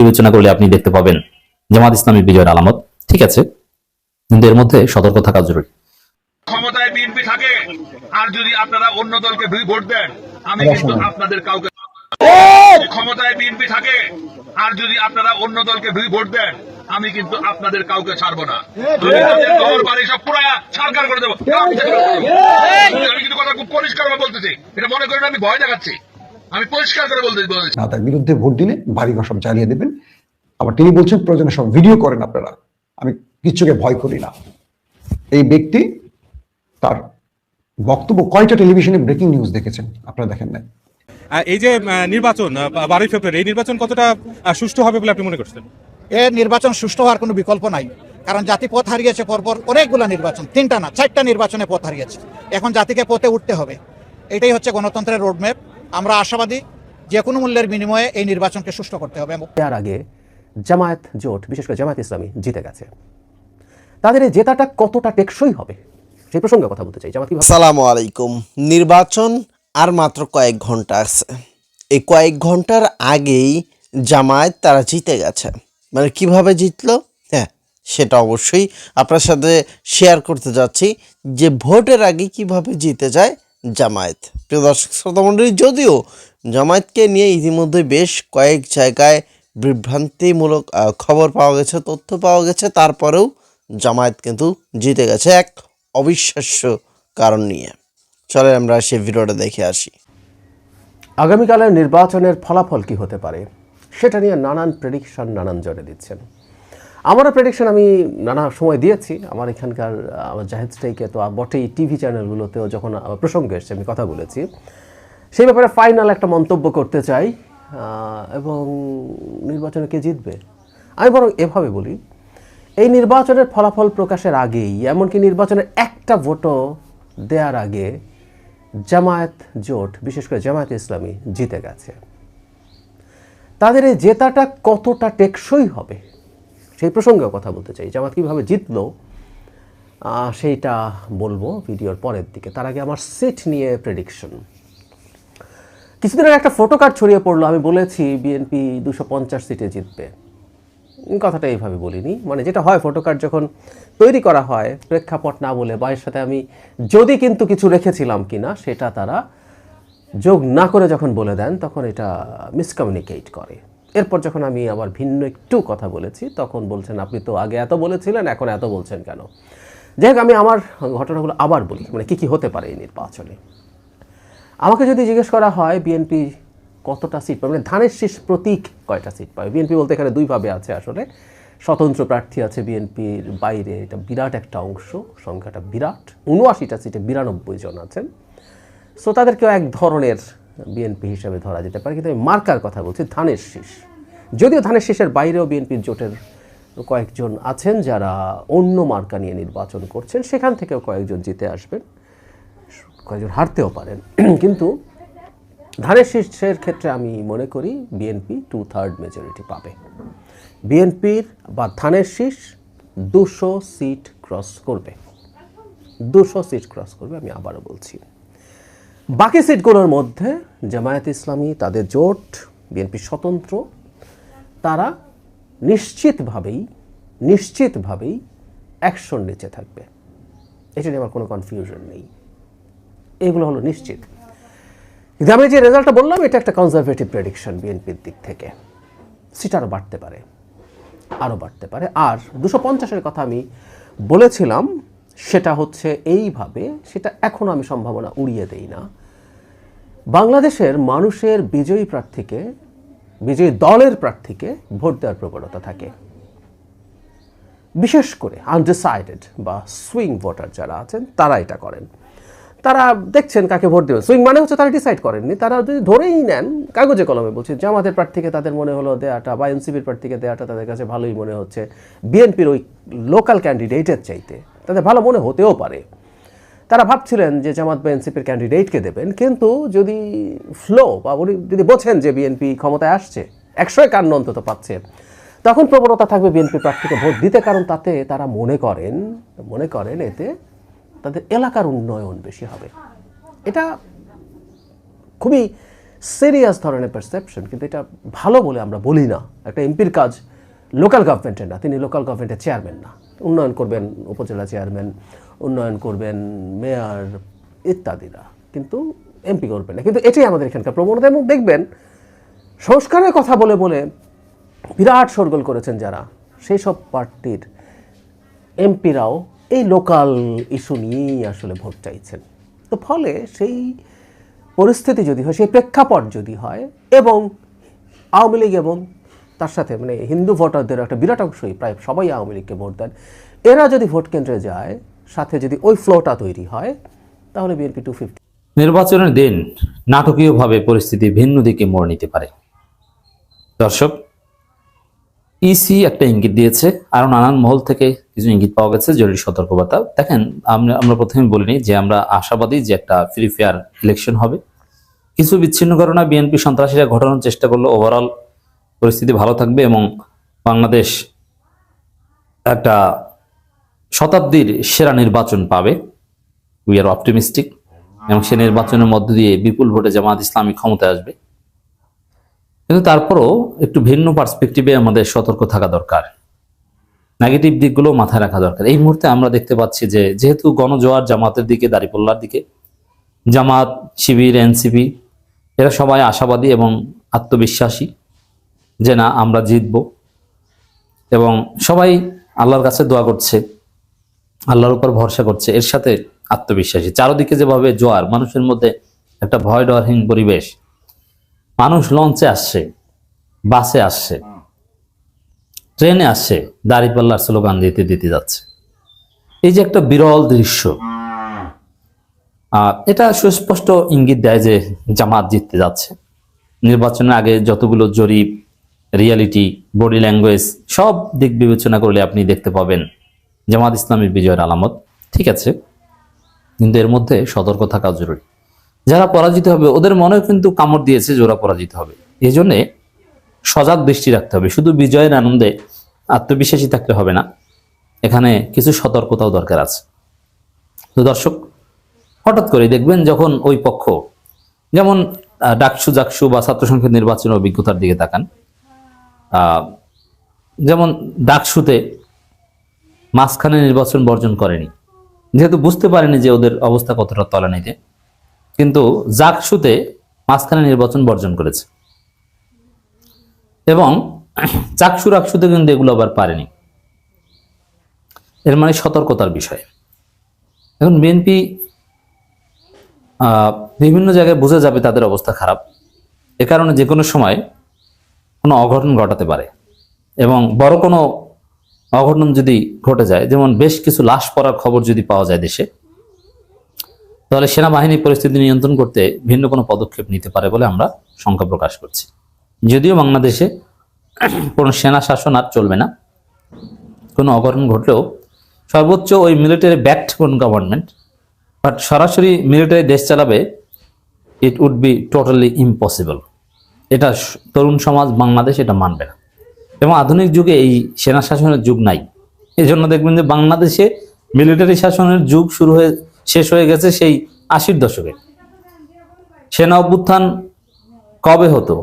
বিবেচনা করলে আপনি দেখতে পাবেন জামাত ইসলামী বিজয়ের আলামত। ঠিক আছে, কিন্তু এর মধ্যে সতর্ক থাকা জরুরি। ক্ষমতায় বিএনপি থাকে আর যদি আপনারা অন্য দলকে ভোট দেন, আমি কিন্তু আপনাদের কাউকে ক্ষমতায় বিএনপি থাকে আর যদি আপনারা অন্য দলকে ভোট দেন, আমি কিন্তু আপনাদের কাউকে ছাড়বো না। ঘর বাড়ি সব পুরা সরকার করে দেবো। আমি কিন্তু কথা খুব পরিষ্কার বলতেছি, এটা মনে করেন আমি ভয় দেখাচ্ছি, আমি পরিষ্কার করে বলতেছি। তার বিরুদ্ধে ভোট দিলে বাড়িঘর সব জ্বালিয়ে দেবেন। আবার তিনি বলছেন প্রয়োজনে সব ভিডিও করেন আপনারা, আমি কিচ্ছুকে ভয় করি না। এই ব্যক্তি তার বক্তব্য কয়টা টেলিভিশনে ব্রেকিং নিউজ দেখেছেন আপনারা? দেখেন নাই। এই যে নির্বাচন 12 ফেব্রুয়ারি, এই নির্বাচন কতটা সুষ্ঠু হবে বলে আপনি মনে করছেন? এর নির্বাচন সুষ্ঠু হওয়ার কোনো বিকল্প নাই, কারণ জাতি পথ হারিয়েছে পরপর অনেকগুলো নির্বাচন, 3টা না 4টা নির্বাচনে পথ হারিয়েছে। এখন জাতিকে পথে উঠতে হবে, এটাই হচ্ছে গণতন্ত্রের রোডম্যাপ। আমরা আশাবাদী যে কোনো মূল্যের বিনিময়ে এই নির্বাচনকে সুষ্ঠু করতে হবে। তার আগে জামায়াত জোট, বিশেষ করে জামায়াত ইসলামী জিতে গেছে। তাদের এই জেতাটা কতটা টেকসই হবে সেই প্রসঙ্গে কথা বলতে চাই। আসসালামু আলাইকুম। নির্বাচন আর মাত্র কয়েক ঘন্টা আছে। এই কয়েক ঘন্টার আগেই জামায়াত তারা জিতে গেছে। মানে কিভাবে জিতলো, হ্যাঁ সেটা অবশ্যই আপনার সাথে শেয়ার করতে যাচ্ছি যে ভোটের আগে কিভাবে জিতে যায় জামায়াত। প্রিয় দর্শক শ্রোতা মণ্ডলী, যদিও জামায়াতকে নিয়ে ইতিমধ্যে বেশ কয়েক জায়গায় বিভ্রান্তিমূলক খবর পাওয়া গেছে, তথ্য পাওয়া গেছে, তারপরেও জামায়াত কিন্তু জিতে গেছে এক অবিশ্বাস্য কারণ নিয়ে। চলে আমরা সেই ভিডিওটা দেখে আসি। আগামীকালের নির্বাচনের ফলাফল কি হতে পারে সেটা নিয়ে নানান প্রেডিকশন নানান জনে দিচ্ছেন। আমারও প্রেডিকশন আমি নানা সময় দিয়েছি। আমার এখানকার আমার জাহেদ স্টেইকে তো বটেই, টিভি চ্যানেলগুলোতেও যখন প্রসঙ্গ এসছে আমি কথা বলেছি। সেই ব্যাপারে ফাইনাল একটা মন্তব্য করতে চাই। এবং নির্বাচনে কে জিতবে আমি বরং এভাবে বলি, এই নির্বাচনের ফলাফল প্রকাশের আগেই, এমনকি নির্বাচনের একটা ভোটও দেওয়ার আগে জামায়াত জোট, বিশেষ করে জামায়াত ইসলামী জিতে গেছে। তাদের এই জেতাটা কতটা টেকসই হবে সেই প্রসঙ্গেও কথা বলতে চাই। জামায়াত কীভাবে জিতলো সেইটা বলবো ভিডিওর পরের দিকে। তার আগে আমার সিট নিয়ে প্রেডিকশন। কিছুদিন আগে একটা ফটো কার্ড ছড়িয়ে পড়লো, আমি বলেছি বিএনপি 250 সিটে জিতবে। কথাটা এইভাবে বলিনি, মানে যেটা হয় ফটো কার্ড যখন তৈরি করা হয় প্রেক্ষাপট না বলে বা এর সাথে আমি যদি কিন্তু কিছু রেখেছিলাম কিনা সেটা তারা যোগ না করে যখন বলে দেন তখন এটা মিসকমিউনিকেট করে। এরপর যখন আমি আবার ভিন্ন একটু কথা বলেছি তখন বলছেন আপনি তো আগে এত বলেছিলেন এখন এত বলছেন কেন। যাই হোক, আমি আমার ঘটনাগুলো আবার বলি, মানে কী কী হতে পারে এই নির্বাচনে। আমাকে যদি জিজ্ঞেস করা হয় বিএনপি কতটা সিট পাবে, মানে ধানের শীষ প্রতীক কয়টা সিট পাবে, বিএনপি বলতে এখানে দুইভাবে আছে আসলে। স্বতন্ত্র প্রার্থী আছে বিএনপির বাইরে, এটা বিরাট একটা অংশ, সংখ্যাটা বিরাট, 79টা সিটে 92 জন আছেন। সো তাদেরকেও এক ধরনের বিএনপি হিসেবে ধরা যেতে পারে। কিন্তু আমি মার্কার কথা বলছি, ধানের শীষ। যদিও ধানের শীষের বাইরেও বিএনপির জোটের কয়েকজন আছেন যারা অন্য মার্কা নিয়ে নির্বাচন করছেন, সেখান থেকেও কয়েকজন জিতে আসবেন, কয়েকজন হারতেও পারেন। কিন্তু ধানের শীষের ক্ষেত্রে আমি মনে করি বিএনপি 2/3 মেজরিটি পাবে। বিএনপির বা ধানের শীষ 200 সিট ক্রস করবে, 200 সিট ক্রস করবে। আমি আবারও বলছি, বাকি সিটগুলোর মধ্যে জামায়াত ইসলামী, তাদের জোট, বিএনপি স্বতন্ত্র, তারা নিশ্চিতভাবেই 100 নিচে থাকবে। এটা নিয়ে আমার কোনো কনফিউশন নেই, এগুলো হলো নিশ্চিত। কিন্তু আমি যে রেজাল্টটা বললাম এটা একটা কনজারভেটিভ প্রেডিকশন বিএনপির দিক থেকে। সিট আরও বাড়তে পারে, আরও বাড়তে পারে। আর 250-এর কথা আমি বলেছিলাম সেটা হচ্ছে এইভাবে, সেটা এখনও আমি সম্ভাবনা উড়িয়ে দেই না। বাংলাদেশের মানুষের বিজয়ী প্রার্থীকে, বিজয়ী দলের প্রার্থীকে ভোট দেওয়ার প্রবণতা থাকে, বিশেষ করে আনডিসাইডেড বা সুইং ভোটার যারা আছেন তারা এটা করেন। তারা দেখছেন কাকে ভোট দেবেন। সুইং মানে হচ্ছে তারা ডিসাইড করেননি, তারা যদি ধরেই নেন কাগজে কলমে, বলছে জামাতের প্রার্থীকে তাদের মনে হলো দেওয়াটা বা এনসিপির প্রার্থীকে দেওয়াটা তাদের কাছে ভালোই মনে হচ্ছে, বিএনপির ওই লোকাল ক্যান্ডিডেটের চাইতে তাদের ভালো মনে হতেও পারে। তারা ভাবছিলেন যে জামাত বা এনসিপির ক্যান্ডিডেটকে দেবেন, কিন্তু যদি ফ্লো বা যদি বোঝেন যে বিএনপি ক্ষমতায় আসছে, 151 অন্তত পাচ্ছে, তখন প্রবণতা থাকবে বিএনপি প্রার্থীকে ভোট দিতে। কারণ তাতে তারা মনে করেন এতে তাদের এলাকার উন্নয়ন বেশি হবে। এটা খুবই সিরিয়াস ধরনের পারসেপশন, কিন্তু এটা ভালো বলে আমরা বলি না। একটা এমপির কাজ লোকাল গভর্নমেন্টের না, তিনি লোকাল গভর্নমেন্টের চেয়ারম্যান না। উন্নয়ন করবেন উপজেলা চেয়ারম্যান, উন্নয়ন করবেন মেয়র ইত্যাদিরা, কিন্তু এমপি করবেন না। কিন্তু এটাই আমাদের এখানকার প্রবণতা। এবং দেখবেন সংস্কারের কথা বলে বলে বিরাট শোরগোল করেছেন যারা, সেই সব পার্টির এমপিরাও এই লোকাল ইস্যু নিয়েই আসলে ভোট চাইছেন। তো ফলে সেই পরিস্থিতি যদি হয়, সেই প্রেক্ষাপট যদি হয়, এবং আওয়ামী লীগ এবং তার সাথে মানে হিন্দু ভোটারদের একটা বিরাট অংশই, প্রায় সবাই আওয়ামী লীগকে ভোট দেন, এরা যদি ভোট কেন্দ্রে যায়, সাথে যদি ওই ফ্লোটা তৈরি হয়, তাহলে বিএনপি 250। নির্বাচনের দিন নাটকীয়ভাবে পরিস্থিতি ভিন্ন দিকে মোড় নিতে পারে। দর্শক, ইসি একটা ইঙ্গিত দিয়েছে, আরো নানান মহল থেকে কিছু ইঙ্গিত পাওয়া গেছে, জরুরি সতর্কবার্তা। দেখেন, আমরা প্রথমে বলিনি যে আমরা আশাবাদী যে একটা ফ্রি ফেয়ার ইলেকশন হবে। কিছু বিচ্ছিন্ন ঘটনা বিএনপি সন্ত্রাসীরা ঘটানোর চেষ্টা করলো, ওভারঅল পরিস্থিতি ভালো থাকবে এবং বাংলাদেশ একটা শতাব্দীর সেরা নির্বাচন পাবে। উই আর অপটিমিস্টিক, এবং সে নির্বাচনের মধ্য দিয়ে বিপুল ভোটে জামাত ইসলামী ক্ষমতায় আসবে। কিন্তু তারপরও একটু ভিন্ন পার্সপেক্টিভে আমাদের সতর্ক থাকা দরকার, নেগেটিভ দিকগুলো মাথায় রাখা দরকার। এই মুহূর্তে আমরা দেখতে পাচ্ছি যে যেহেতু গণজোয়ার জামাতের দিকে, দাঁড়িপাল্লার দিকে, জামাত, শিবির, এনসিপি এরা সবাই আশাবাদী এবং আত্মবিশ্বাসী যে না আমরা জিতব, এবং সবাই আল্লাহর কাছে দোয়া করছে, আল্লাহর উপর ভরসা করছে, এর সাথে আত্মবিশ্বাসী। চারদিকে যেভাবে জোয়ার, মানুষের মধ্যে একটা ভয় ডরহীন পরিবেশ, মানুষ লঞ্চে আসছে, বাসে আসছে, ট্রেনে আসছে, দাঁড়িপাল্লার স্লোগান দিতে দিতে যাচ্ছে। এই যে একটা বিরল দৃশ্য, এটা সুস্পষ্ট ইঙ্গিত দেয় যে জামাত জিততে যাচ্ছে। নির্বাচনের আগে যতগুলো জরিপ, রিয়ালিটি, বডি ল্যাঙ্গুয়েজ সব দিক বিবেচনা করলে আপনি দেখতে পাবেন জামাত ইসলামের বিজয়ের আলামত। ঠিক আছে, কিন্তু এর মধ্যে সতর্ক থাকা জরুরি। যারা পরাজিত হবে ওদের মনেও কিন্তু কামড় দিয়েছে যে ওরা পরাজিত হবে, এই জন্যে সজাগ দৃষ্টি রাখতে হবে। শুধু বিজয়ের আনন্দে আত্মবিশ্বাসী থাকলে হবে না, এখানে কিছু সতর্কতাও দরকার আছে। তো দর্শক, হঠাৎ করে দেখবেন যখন ওই পক্ষ, যেমন ডাকসু, জাকসু বা ছাত্র সংসদ নির্বাচনের অভিজ্ঞতার দিকে তাকান, যেমন ডাকসুতে মাঝখানে নির্বাচন বর্জন করেনি, যেহেতু বুঝতে পারেনি যে ওদের অবস্থা কতটা তলানিতে, কিন্তু জাকসুতে মাঝখানে নির্বাচন বর্জন করেছে, এবং চাকসু রাকসুতে কিন্তু এগুলো আবার পারেনি। এর মানে সতর্কতার বিষয়। এখন বিএনপি বিভিন্ন জায়গায় বুঝে যাবে তাদের অবস্থা খারাপ, এ কারণে যে কোনো সময় কোনো অঘটন ঘটাতে পারে, এবং বড় কোনো অঘটন যদি ঘটে যায়, যেমন বেশ কিছু লাশ পড়ার খবর যদি পাওয়া যায় দেশে, তাহলে সেনাবাহিনী পরিস্থিতি নিয়ন্ত্রণ করতে ভিন্ন কোনো পদক্ষেপ নিতে পারে বলে আমরা শঙ্কা প্রকাশ করছি। যদিও বাংলাদেশে কোনো সেনা শাসন আর চলবে না, কোনো অঘটন ঘটলেও সর্বোচ্চ ওই মিলিটারি ব্যাকড কোন গভর্নমেন্ট, বাট সরাসরি মিলিটারি দেশ চালাবে, it would be totally impossible. এটা তরুণ সমাজ বাংলাদেশ এটা মানবে না, এবং আধুনিক যুগে এই সেনা শাসনের যুগ নাই। এই জন্য দেখবেন যে বাংলাদেশে মিলিটারি শাসনের যুগ শেষ হয়ে গেছে সেই 80-র দশকে। সেনা অভ্যুত্থান কবে হতো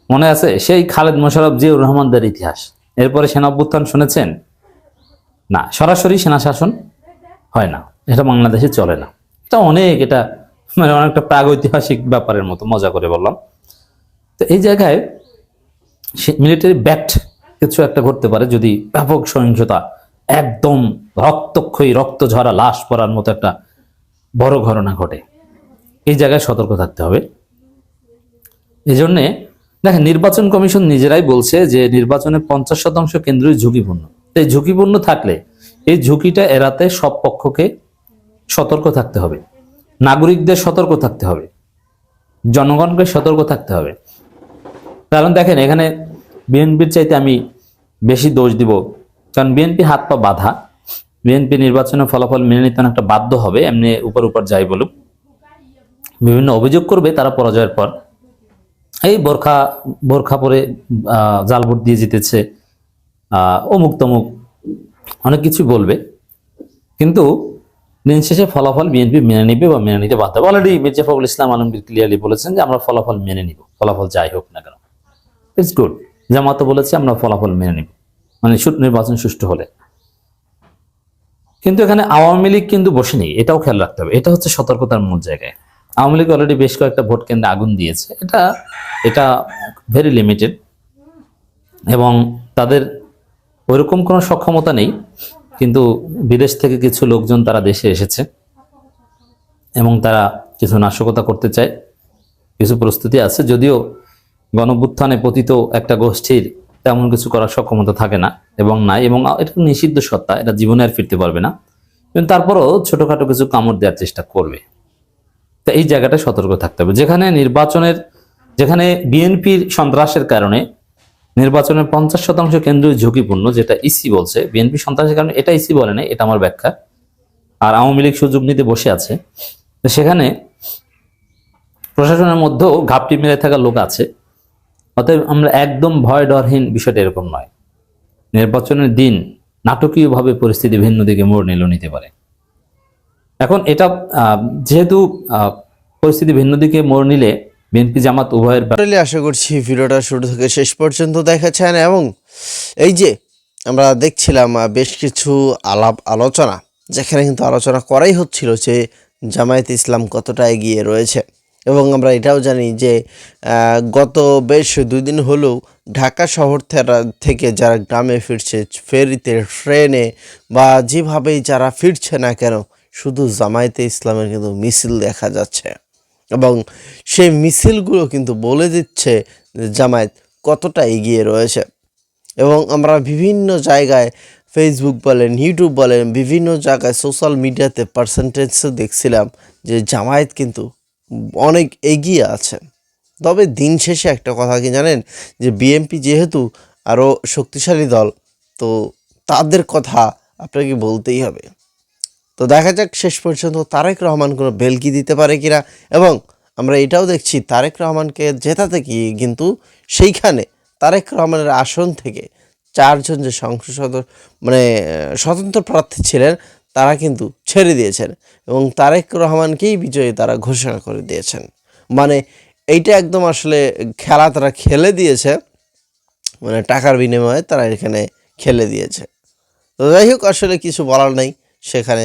মনে আছে? সেই খালেদ মোশাররফ, জিয়াউর রহমানদের ইতিহাস। এরপরে সেনা অভ্যুত্থান শুনেছেন? না, সরাসরি সেনা শাসন হয় না, এটা বাংলাদেশে চলে না। এটা মানে অনেকটা প্রাগৈতিহাসিক ব্যাপারের মতো, মজা করে বললাম। তো এই জায়গায় মিলিটারি ব্যাকড কিছু একটা ঘটতে পারে যদি ব্যাপক সহিংসতা, একদম রক্তক্ষয়ী, রক্ত ঝরা, লাশ পড়ার মতো একটা বড় ঘটনা ঘটে। এই জায়গায় সতর্ক থাকতে হবে। এই জন্যে দেখেন, নির্বাচন কমিশন নিজেরাই বলছে যে নির্বাচনের 50% কেন্দ্রই ঝুঁকিপূর্ণ। এই ঝুঁকিপূর্ণ থাকলে এই ঝুঁকিটা এড়াতে সব পক্ষকে সতর্ক থাকতে হবে, নাগরিকদের সতর্ক থাকতে হবে, জনগণকে সতর্ক থাকতে হবে। কারণ দেখেন, এখানে বিএনপির চাইতে আমি বেশি দোষ দিব, কারণ বিএনপি হাত পা বাঁধা। বিএনপি নির্বাচনের ফলাফল মেনে নিতে একটা বাধ্য হবে, এমনি উপর যাই বলুক, বিভিন্ন অভিযোগ করবে তারা পরাজয়ের পর। এই বোরখা পরে জাল ভোট দিয়ে জিতেছে, অমুক তমুক অনেক কিছু বলবে। কিন্তু দিন শেষে ফলাফল বিএনপি মেনে নিবে বা মেনে নিতে বাধ্য হবে। অলরেডি মির্জা ফখরুল ইসলাম আলমগীর ক্লিয়ারলি বলেছেন যে আমরা ফলাফল মেনে নিব, ফলাফল যাই হোক না কেন। It's good. জামাতও বলেছে আমরা ফলাফল মেনে নিব, মানে নির্বাচন সুষ্ঠু হলে। কিন্তু এখানে আওয়ামী লীগ কিন্তু বসেনি, এটাও খেয়াল রাখতে হবে। এটা হচ্ছে সতর্কতার মূল জায়গায়। আওয়ামী লীগ অলরেডি বেশ কয়েকটা ভোট কেন্দ্রে আগুন দিয়েছে, এটা ভেরি লিমিটেড, এবং তাদের ওইরকম কোনো সক্ষমতা নেই। কিন্তু বিদেশ থেকে কিছু লোকজন তারা দেশে এসেছে এবং তারা কিছু নাশকতা করতে চায়, কিছু প্রস্তুতি আছে। যদিও গণঅভ্যুত্থানে পতিত একটা গোষ্ঠীর তেমন কিছু করার সক্ষমতা থাকে না এবং নাই, এবং এটা নিষিদ্ধ সত্তা, এটা জীবনে আর ফিরতে পারবে না। কিন্তু তারপরও ছোটখাটো কিছু কামড় দেওয়ার চেষ্টা করবে। তো এই জায়গাটা সতর্ক থাকতে হবে। যেখানে বিএনপির সন্ত্রাসের কারণে নির্বাচনের 50% কেন্দ্রীয় ঝুঁকিপূর্ণ, যেটা ইসি বলছে, বিএনপি সন্ত্রাসের কারণে, এটা ইসি বলে না, এটা আমার ব্যাখ্যা। আর আওয়ামী লীগ সুযোগ নিতে বসে আছে, তো সেখানে প্রশাসনের মধ্যেও ঘাপটি মেরে থাকা লোক আছে। অতএব আমরা একদম ভয় ডরহীন, বিষয়টা এরকম নয়। নির্বাচনের দিন নাটকীয়ভাবে পরিস্থিতি ভিন্ন দিকে মোড় নিতে পারে। এখন এটা যেহেতু পরিস্থিতি ভিন্ন দিকে মোড় নিলে বিএনপি জামাত উভয়ের আশা করছি ভিডিওটা শুরু থেকে শেষ পর্যন্ত দেখেছেন, এবং এই যে আমরা দেখছিলাম বেশ কিছু আলোচনা, যেখানে কিন্তু আলোচনা করাই হচ্ছিল যে জামায়াতে ইসলাম কতটা এগিয়ে রয়েছে। এবং আমরা এটাও জানি যে গত বেশ 2 দিন হলেও ঢাকা শহর থেকে যারা গ্রামে ফিরছে, ফেরিতে, ট্রেনে বা যেভাবেই যারা ফিরছে না কেন, শুধু জামায়াতে ইসলামের কিন্তু মিছিল দেখা যাচ্ছে। এবং সেই মিছিলগুলো কিন্তু বলে দিচ্ছে যে জামায়াত কতটা এগিয়ে রয়েছে। এবং আমরা বিভিন্ন জায়গায়, ফেসবুক বলেন, ইউটিউব বলেন, বিভিন্ন জায়গায় সোশ্যাল মিডিয়াতে পার্সেন্টেজও দেখছিলাম যে জামায়াত কিন্তু অনেক এগিয়ে আছে। তবে দিন শেষে একটা কথা কি জানেন, যে বিএনপি যেহেতু আরও শক্তিশালী দল, তো তাদের কথা আপনাকে বলতেই হবে। তো দেখা যাক শেষ পর্যন্ত তারেক রহমান কোনো বেলকি দিতে পারে কিনা। এবং আমরা এটাও দেখছি তারেক রহমানকে জেতাতে গিয়ে কিন্তু সেইখানে তারেক রহমানের আসন থেকে 4 জন যে সংসদ স্বতন্ত্র প্রার্থী ছিলেন, তারা কিন্তু ছেড়ে দিয়েছেন এবং তারেক রহমানকেই বিজয়ী তারা ঘোষণা করে দিয়েছেন। মানে এইটা একদম আসলে খেলা তারা খেলে দিয়েছে, মানে টাকার বিনিময়ে তারা এখানে খেলে দিয়েছে। তো যাই হোক, আসলে কিছু বলার নেই সেখানে।